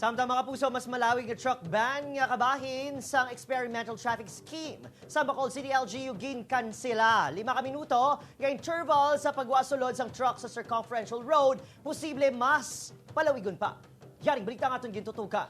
Samtang mga puso, mas malawig na truck ban nga kabahin sa experimental traffic scheme. Sa Bacolod City LGU ginkansela. 5 ka minuto nga interval sa pagwasulod sang truck sa circumferential road, posible mas palawigon pa. Yaring balita nga itong gintutuka.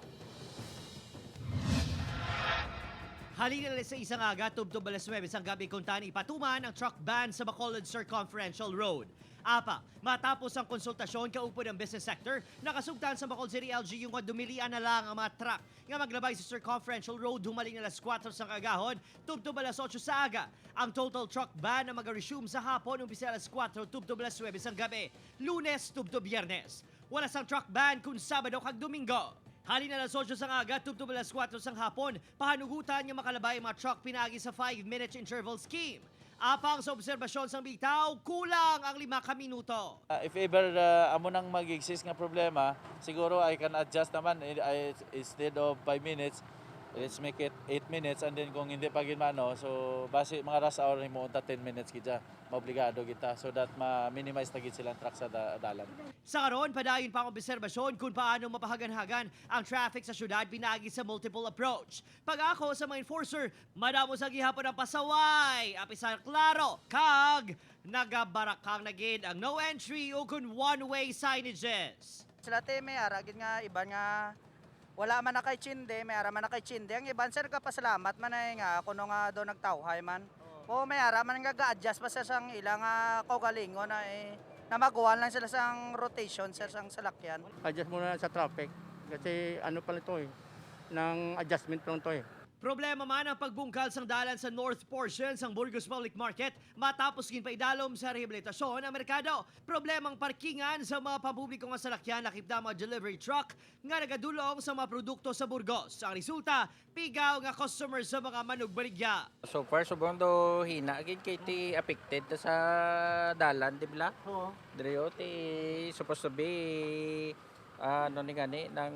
Halina na sa isang aga, tubtob alas 9 ang gabi kung tani ipatuman ang truck ban sa Bacolod Circumferential Road. Apa, matapos ang konsultasyon kaupod ng business sector, nakasugtan sa Bacolod City LGU nga dumilian na lang ang mga truck nga maglabay sa Circumferential Road humaling alas 4 sa kagahon, tubtob alas 8 sa aga. Ang total truck ban na mag-resume sa hapon umpisa alas 4, tubtob alas 9 sa gabi, Lunes, tubtob Biyernes. Wala sang truck ban kung Sabado kag Domingo. Halina alas 8 sang aga, tubtob alas 4 sang hapon, pahanugutan nga makalabay ang mga truck pinagi sa 5-minute interval scheme. Apang sa obserbasyon sang bitaw, kulang ang 5 ka minuto. If ever amo nang mag-exist nga problema, siguro I can adjust naman. Instead of 5 minutes, let's make it 8 minutes, and then kung hindi pa ginmano, so base mga rush hour mo unta 10 minutes kita, maobligado kita so that ma-minimize na gid silang truck sa dalan. Sa karon, padayon pa ang obserbasyon kung paano mapahagan-hagan ang traffic sa syudad pinagi sa multiple approach. Pag ako sa mga enforcer, madamo sa gihapon ang pasaway, apisar klaro, kag nagabarakang na gid ang no entry o kun one-way signages. Sila te may ara gid nga iban nga wala man na kay Chinde, may ara man na kay Chinde. Ang iban sir ka pasalamat man ay nga kuno nga do nagtawhay man. O may ara man nga ga-adjust pa sa sang ilang kaugalingon na namaguhan lang sila sang rotation sa sang salakyan. Adjust muna sa traffic kasi ano pala ito ng adjustment lang ito Problema man ang pagbungkal sang dalan sa north portion sang Burgos Public Market matapos ginpaidalom sa rehabilitasyon ang merkado. Problemang parkingan sa mga pampubliko nga salakyan lakip na mga delivery truck nga nagadulong sa mga produkto sa Burgos. Ang resulta, pigaw nga customer sa mga manugbaligya. So far, sobrang do hina. Agad kay ti affected ta sa dalan, di ba? Oo. Drio, ti supposed to be ano ni gani ng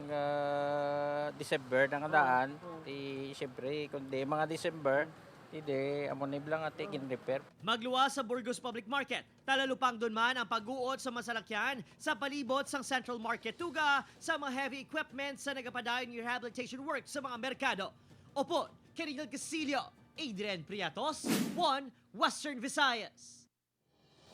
December ng daan. Ti siyempre kundi mga December hindi amo ni blang ati gin-repair. Magluwas sa Burgos Public Market. Talalupang doon man ang pag-uot sa masalakyan sa palibot sang Central Market Tuga sa mga heavy equipment sa nagapadayon ng rehabilitation work sa mga merkado. Opo, Kenigel Casillo, Adrian Priatos, 1 Western Visayas.